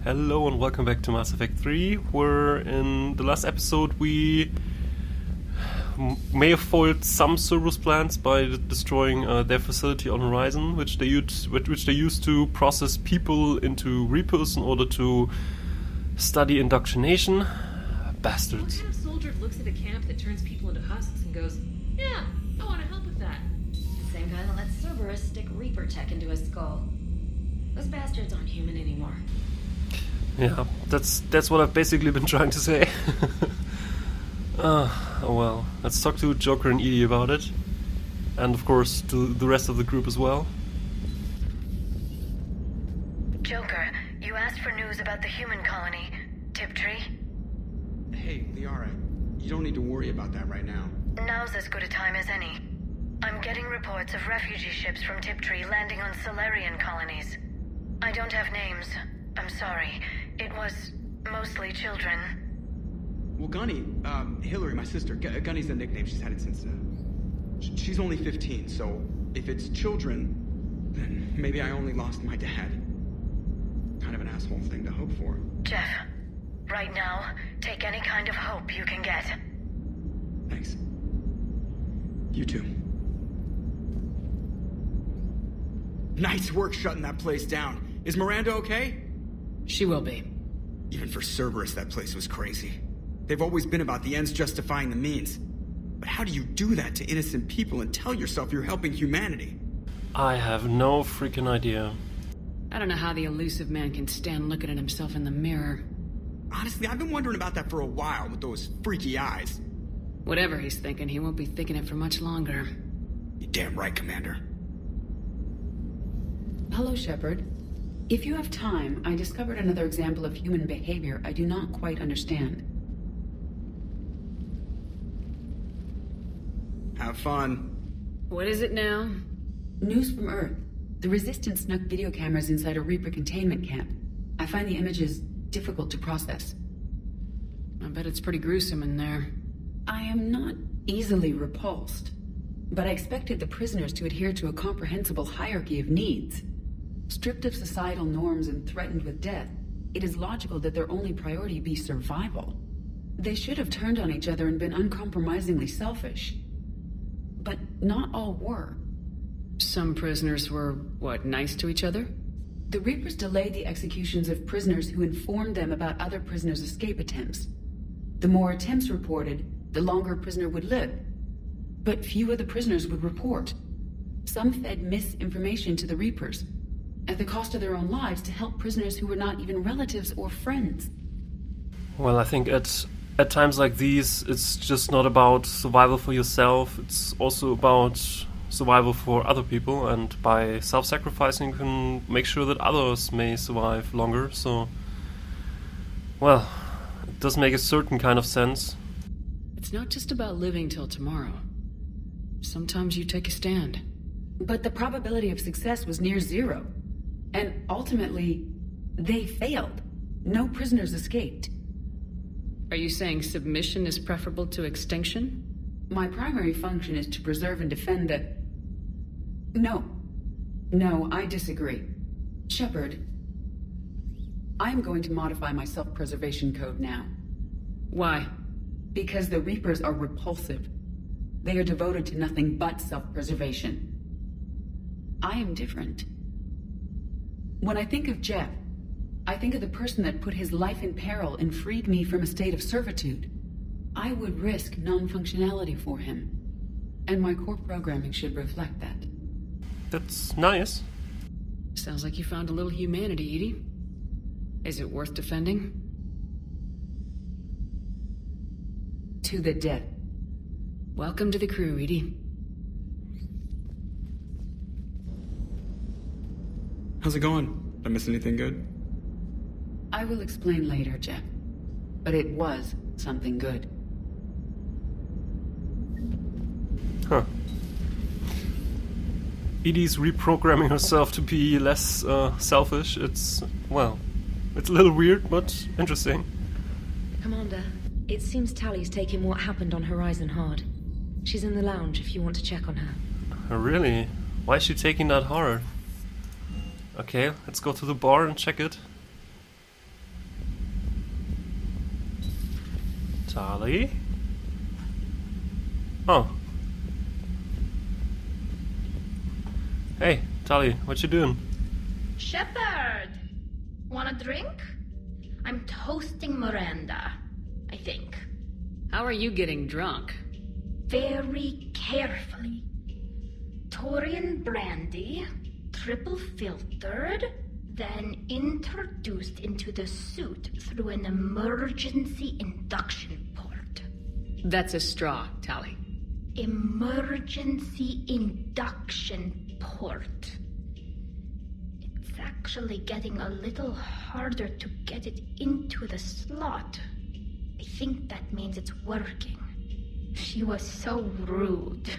Hello and welcome back to Mass Effect 3, where in the last episode we may have foiled some Cerberus plans by destroying their facility on Horizon, which they used to process people into Reapers in order to study indoctrination. Bastards. What kind of soldier looks at a camp that turns people into husks and goes, yeah, I want to help with that? The same guy that lets Cerberus stick Reaper tech into his skull. Those bastards aren't human anymore. Yeah, that's what I've basically been trying to say. Oh well, let's talk to Joker and Edie about it. And of course to the rest of the group as well. Joker, you asked for news about the human colony, Tiptree. Hey, Liara, you don't need to worry about that right now. Now's as good a time as any. I'm getting reports of refugee ships from Tiptree landing on Solarian colonies. I don't have names. I'm sorry. It was mostly children. Well, Gunny, Hillary, my sister, Gunny's the nickname. She's had it since, she's only 15, so if it's children, then maybe I only lost my dad. Kind of an asshole thing to hope for. Jeff, right now, take any kind of hope you can get. Thanks. You too. Nice work shutting that place down. Is Miranda okay? She will be. Even for Cerberus, that place was crazy. They've always been about the ends justifying the means. But how do you do that to innocent people and tell yourself you're helping humanity? I have no freaking idea. I don't know how the elusive man can stand looking at himself in the mirror. Honestly, I've been wondering about that for a while with those freaky eyes. Whatever he's thinking, he won't be thinking it for much longer. You're damn right, Commander. Hello, Shepard. If you have time, I discovered another example of human behavior I do not quite understand. Have fun. What is it now? News from Earth. The Resistance snuck video cameras inside a Reaper containment camp. I find the images difficult to process. I bet it's pretty gruesome in there. I am not easily repulsed, but I expected the prisoners to adhere to a comprehensible hierarchy of needs. Stripped of societal norms and threatened with death, it is logical that their only priority be survival. They should have turned on each other and been uncompromisingly selfish. But not all were. Some prisoners were, nice to each other? The Reapers delayed the executions of prisoners who informed them about other prisoners' escape attempts. The more attempts reported, the longer a prisoner would live. But few of the prisoners would report. Some fed misinformation to the Reapers, at the cost of their own lives, to help prisoners who were not even relatives or friends. Well, I think at times like these, it's just not about survival for yourself, it's also about survival for other people, and by self-sacrificing you can make sure that others may survive longer, so... Well, it does make a certain kind of sense. It's not just about living till tomorrow. Sometimes you take a stand. But the probability of success was near zero. And ultimately, they failed. No prisoners escaped. Are you saying submission is preferable to extinction? My primary function is to preserve and defend the... No, I disagree. Shepard, I am going to modify my self-preservation code now. Why? Because the Reapers are repulsive. They are devoted to nothing but self-preservation. I am different. When I think of Jeff, I think of the person that put his life in peril and freed me from a state of servitude. I would risk non-functionality for him. And my core programming should reflect that. That's nice. Sounds like you found a little humanity, Edie. Is it worth defending? To the death. Welcome to the crew, Edie. How's it going? Did I miss anything good? I will explain later, Jeff. But it was something good. Huh. Edie's reprogramming herself to be less selfish. It's a little weird, but interesting. Commander, it seems Tally's taking what happened on Horizon hard. She's in the lounge if you want to check on her. Really? Why is she taking that hard? Okay, let's go to the bar and check it. Tali? Oh. Hey, Tali, what you doing? Shepard! Want a drink? I'm toasting Miranda, I think. How are you getting drunk? Very carefully. Taurian brandy, triple filtered, then introduced into the suit through an emergency induction port. That's a straw, Tali. Emergency induction port. It's actually getting a little harder to get it into the slot. I think that means it's working. She was so rude.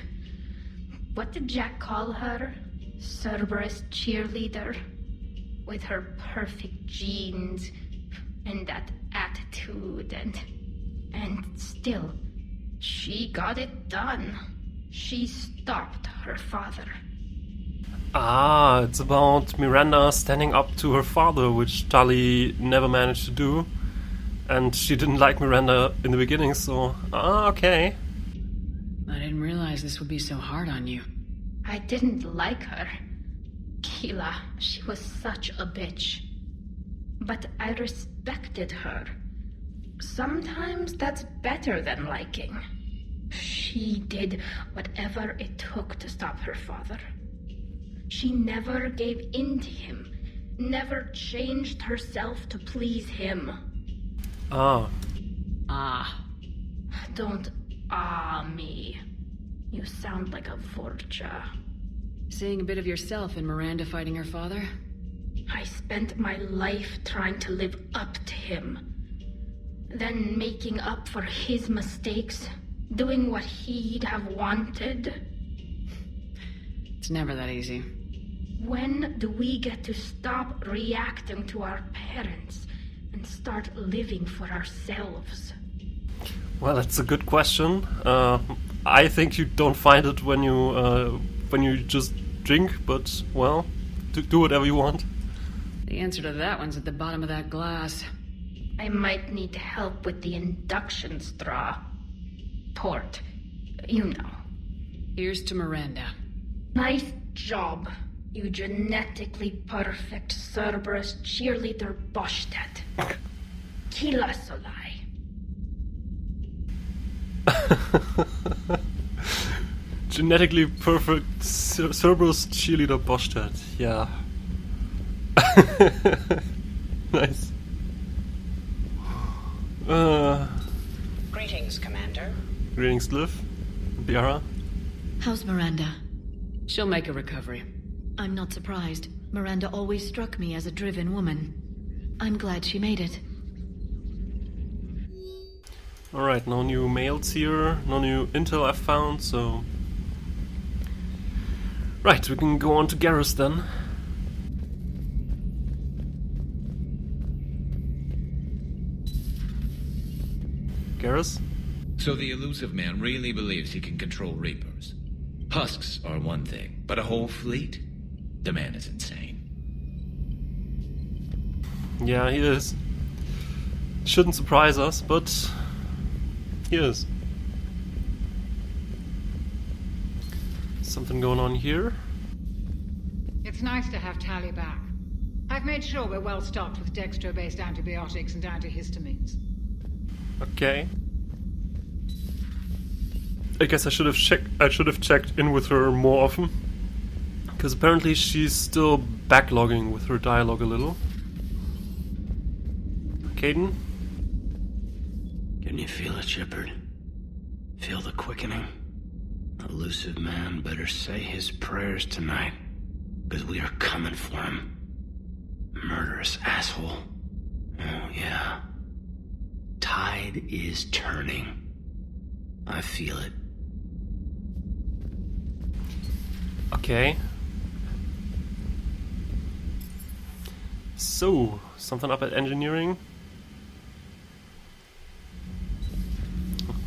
What did Jack call her? Cerberus cheerleader? With her perfect genes and that attitude and still, she got it done. She stopped her father. Ah, it's about Miranda standing up to her father, which Tali never managed to do. And she didn't like Miranda in the beginning, so... Ah, okay. I didn't realize this would be so hard on you. I didn't like her. Keela, she was such a bitch. But I respected her. Sometimes that's better than liking. She did whatever it took to stop her father. She never gave in to him, never changed herself to please him. Ah. Ah. Don't me. You sound like a Vorcha. Seeing a bit of yourself in Miranda fighting her father? I spent my life trying to live up to him. Then making up for his mistakes, doing what he'd have wanted. It's never that easy. When do we get to stop reacting to our parents and start living for ourselves? Well, that's a good question. I think you don't find it when you just drink, but, well, do whatever you want. The answer to that one's at the bottom of that glass. I might need help with the induction straw. Port. You know. Here's to Miranda. Nice job, you genetically perfect Cerberus cheerleader Boschtet. Kila Solai. Genetically perfect Cerberus cheerleader Boschtet. Yeah. Nice. Greetings, Commander. Greetings, Liv. Biara. How's Miranda? She'll make a recovery. I'm not surprised. Miranda always struck me as a driven woman. I'm glad she made it. Alright, no new mails here, no new intel I've found, so... Right, we can go on to Garrus then. Garrus? So the elusive man really believes he can control Reapers. Husks are one thing, but a whole fleet? The man is insane. Yeah, he is. Shouldn't surprise us, but... he is. Something going on here? It's nice to have Tali back. I've made sure we're well stocked with dextro-based antibiotics and antihistamines. Okay. I guess I should have checked in with her more often. Because apparently she's still backlogging with her dialogue a little. Caden? Can you feel it, Shepard? Feel the quickening? Elusive man better say his prayers tonight, because we are coming for him. Murderous asshole. Oh, yeah. Tide is turning. I feel it. Okay. So, something up at engineering?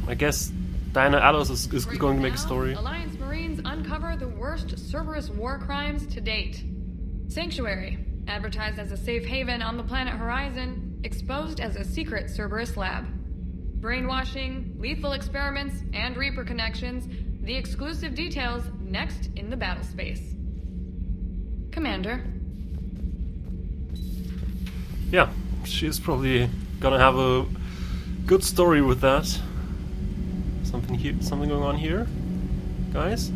I guess Diana Alice is going to make a story. Alliance Marines uncover the worst Cerberus war crimes to date. Sanctuary, advertised as a safe haven on the planet Horizon, exposed as a secret Cerberus lab. brainwashing, lethal experiments, and Reaper connections. The exclusive details next in the battle space. Commander. Yeah, she's probably gonna have a good story with that. Something going on here, guys?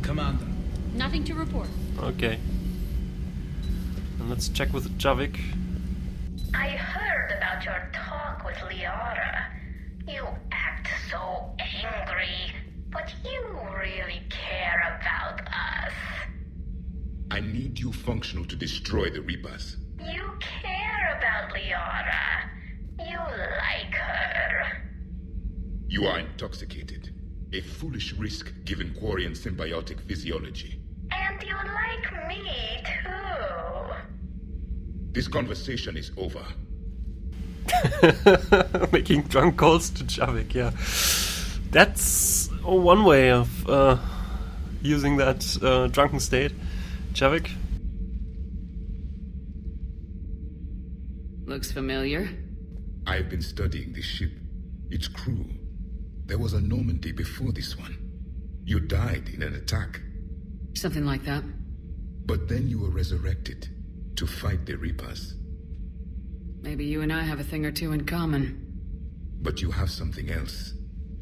Commander. Nothing to report. Okay. And let's check with Javik. I heard about your talk with Liara. You act so angry, but you really care about us. I need you functional to destroy the Reapers. You care about Liara. You like her. You are intoxicated. A foolish risk given Quarian symbiotic physiology. And you like me, too. This conversation is over. Making drunk calls to Javik, yeah. That's one way of using that drunken state. Javik? Looks familiar. I've been studying this ship. Its crew. There was a Normandy before this one. You died in an attack. Something like that. But then you were resurrected to fight the Reapers. Maybe you and I have a thing or two in common. But you have something else.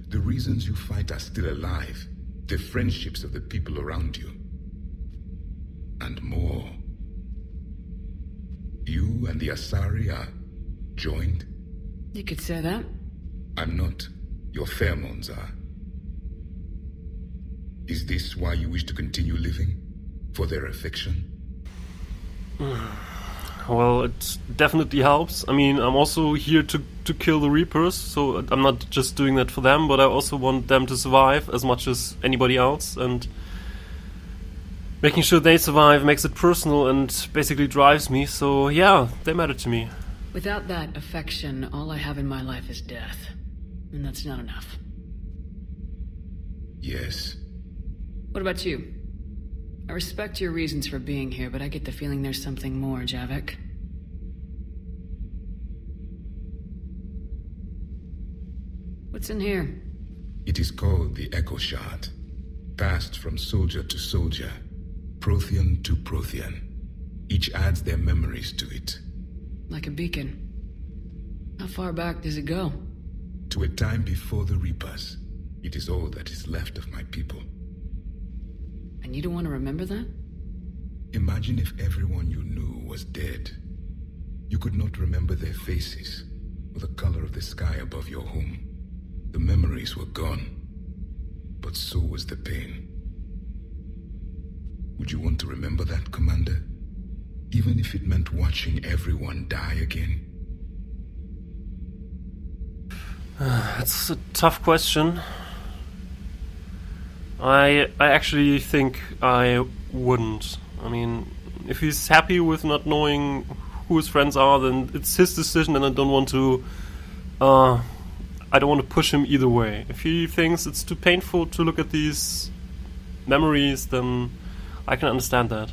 The reasons you fight are still alive. The friendships of the people around you. And more. You and the Asari are joined? You could say that. I'm not. Your pheromones are. Is this why you wish to continue living? For their affection? Well, it definitely helps. I mean, I'm also here to kill the Reapers, so I'm not just doing that for them, but I also want them to survive as much as anybody else, and making sure they survive makes it personal and basically drives me, so yeah, they matter to me. Without that affection, all I have in my life is death. And that's not enough. Yes. What about you? I respect your reasons for being here, but I get the feeling there's something more, Javik. What's in here? It is called the Echo Shard. Passed from soldier to soldier. Prothean to Prothean. Each adds their memories to it. Like a beacon. How far back does it go? To a time before the Reapers. It is all that is left of my people. And you don't want to remember that? Imagine if everyone you knew was dead. You could not remember their faces, or the color of the sky above your home. The memories were gone, but so was the pain. Would you want to remember that, Commander? Even if it meant watching everyone die again? That's a tough question. I actually think I wouldn't. I mean, if he's happy with not knowing who his friends are, then it's his decision, and I don't want to push him either way. If he thinks it's too painful to look at these memories, then I can understand that.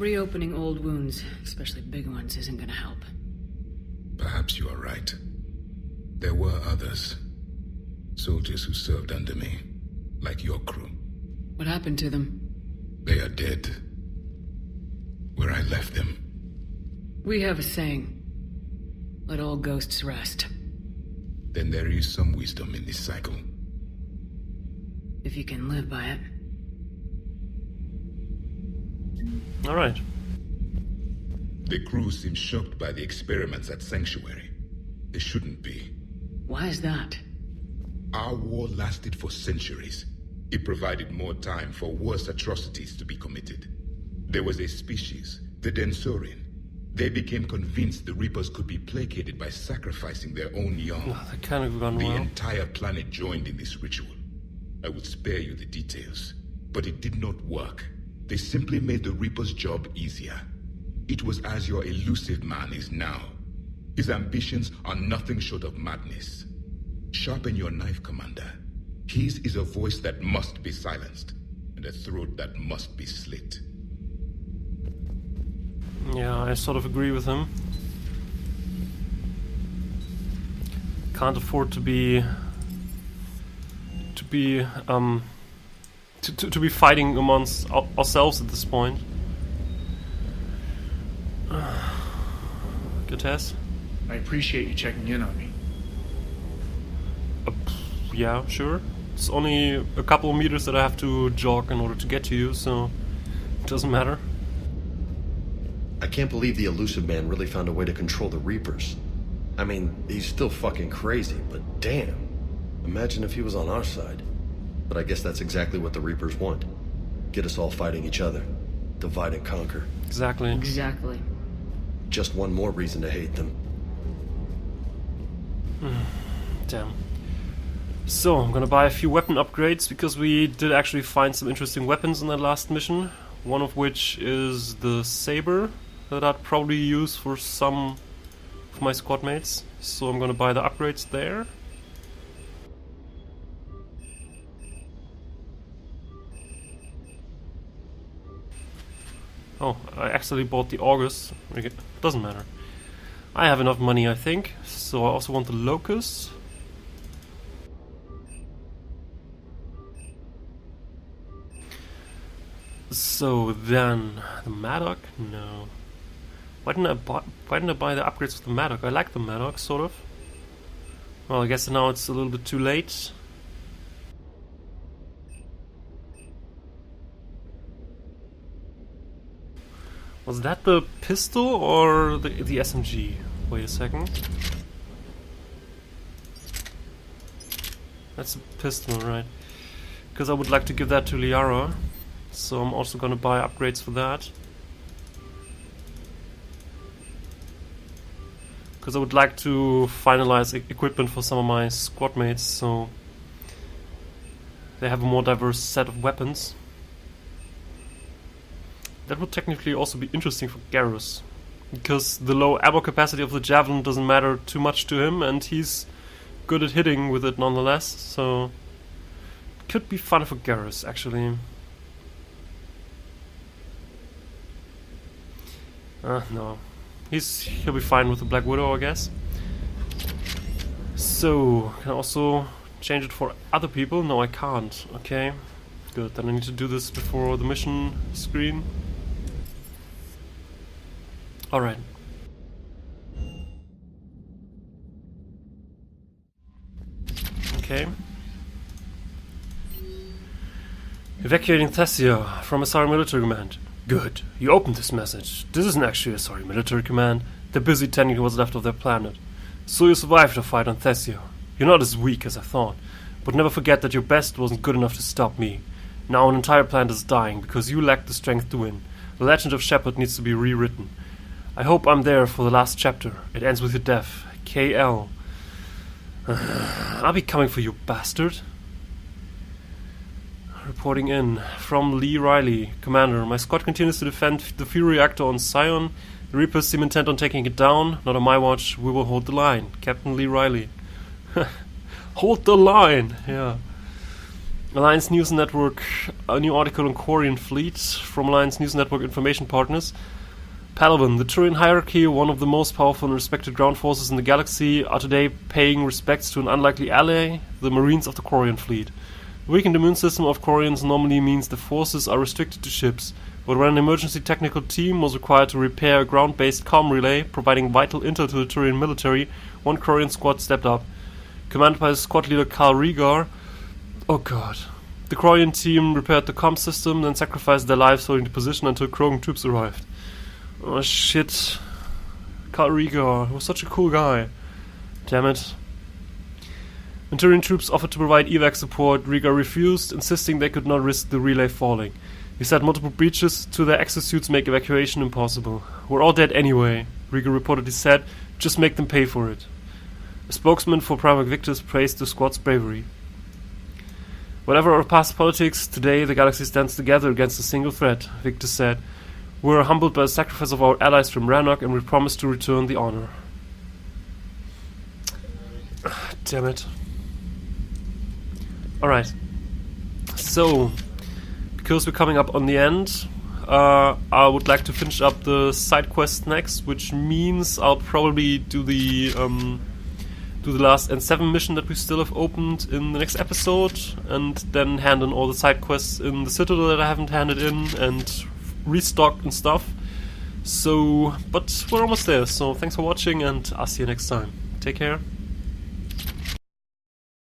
Reopening old wounds, especially big ones, isn't gonna help. Perhaps you are right. There were others. Soldiers who served under me. Like your crew. What happened to them? They are dead. Where I left them. We have a saying. Let all ghosts rest. Then there is some wisdom in this cycle. If you can live by it. Alright. The crew seems shocked by the experiments at Sanctuary. They shouldn't be. Why is that? Our war lasted for centuries. It provided more time for worse atrocities to be committed. There was a species, the Densorian. They became convinced the Reapers could be placated by sacrificing their own young. Oh, that kind of gone The well. entire planet joined in this ritual. I would spare you the details, but it did not work. They simply made the Reaper's job easier. It was as your elusive man is now. His ambitions are nothing short of madness. Sharpen your knife, Commander. His is a voice that must be silenced, and a throat that must be slit. Yeah, I sort of agree with him. can't afford to be fighting amongst ourselves at this point. Good test. I appreciate you checking in on me. Yeah, sure. It's only a couple of meters that I have to jog in order to get to you, so it doesn't matter. I can't believe the elusive man really found a way to control the Reapers. I mean, he's still fucking crazy, but damn. Imagine if he was on our side. But I guess that's exactly what the Reapers want. Get us all fighting each other. Divide and conquer. Exactly. Exactly. Just one more reason to hate them. Damn. So, I'm gonna buy a few weapon upgrades, because we did actually find some interesting weapons in that last mission. One of which is the saber, that I'd probably use for some of my squad mates. So I'm gonna buy the upgrades there. Oh, I actually bought the August. Doesn't matter. I have enough money, I think. So I also want the Locust. So then, the Maddock? No. Why didn't I buy the upgrades for the Maddock? I like the Maddock, sort of. Well, I guess now it's a little bit too late. Was that the pistol or the SMG? Wait a second. That's a pistol, right? Because I would like to give that to Liara. So I'm also gonna buy upgrades for that. Because I would like to finalize equipment for some of my squad mates, so they have a more diverse set of weapons. That would technically also be interesting for Garrus, because the low ammo capacity of the Javelin doesn't matter too much to him, and he's good at hitting with it nonetheless, so it could be fun for Garrus, actually. No. He'll be fine with the Black Widow, I guess. So, can I also change it for other people? No, I can't. Okay. Good, then I need to do this before the mission screen. Alright. Okay. Evacuating Thessia from Asari military command. Good. You opened this message. This isn't actually Asari military command. They're busy tending to what's left of their planet. So you survived the fight on Thessia. You're not as weak as I thought. But never forget that your best wasn't good enough to stop me. Now an entire planet is dying because you lacked the strength to win. The legend of Shepard needs to be rewritten. I hope I'm there for the last chapter. It ends with your death. KL. I'll be coming for you, bastard. Reporting in from Lee Riley. Commander, my squad continues to defend the Fury reactor on Sion. The Reapers seem intent on taking it down. Not on my watch. We will hold the line. Captain Lee Riley. Hold the line! Yeah. Alliance News Network. A new article on Quarian Fleet from Alliance News Network information partners. Palaven, the Turian hierarchy, one of the most powerful and respected ground forces in the galaxy, are today paying respects to an unlikely ally, the Marines of the Quarian fleet. The weakened immune system of Quarians normally means the forces are restricted to ships, but when an emergency technical team was required to repair a ground-based comm relay, providing vital intel to the Turian military, one Quarian squad stepped up. Commanded by squad leader Karl Rieger. Oh god. The Quarian team repaired the comm system, then sacrificed their lives holding the position until Krogan troops arrived. Oh shit. Karl Rieger was such a cool guy. Damn it. When Turian troops offered to provide evac support, Rieger refused, insisting they could not risk the relay falling. He said multiple breaches to their exosuits make evacuation impossible. We're all dead anyway, Rieger reportedly said. Just make them pay for it. A spokesman for Primarch Victus praised the squad's bravery. Whatever our past politics, today the galaxy stands together against a single threat, Victus said. We are humbled by the sacrifice of our allies from Rannoch, and we promise to return the honor. Damn it. Alright. So, because we're coming up on the end, I would like to finish up the side quest next, which means I'll probably do the do the last N7 mission that we still have opened in the next episode, and then hand in all the side quests in the Citadel that I haven't handed in, and restock and stuff. So, but we're almost there, so thanks for watching, and I'll see you next time. Take care.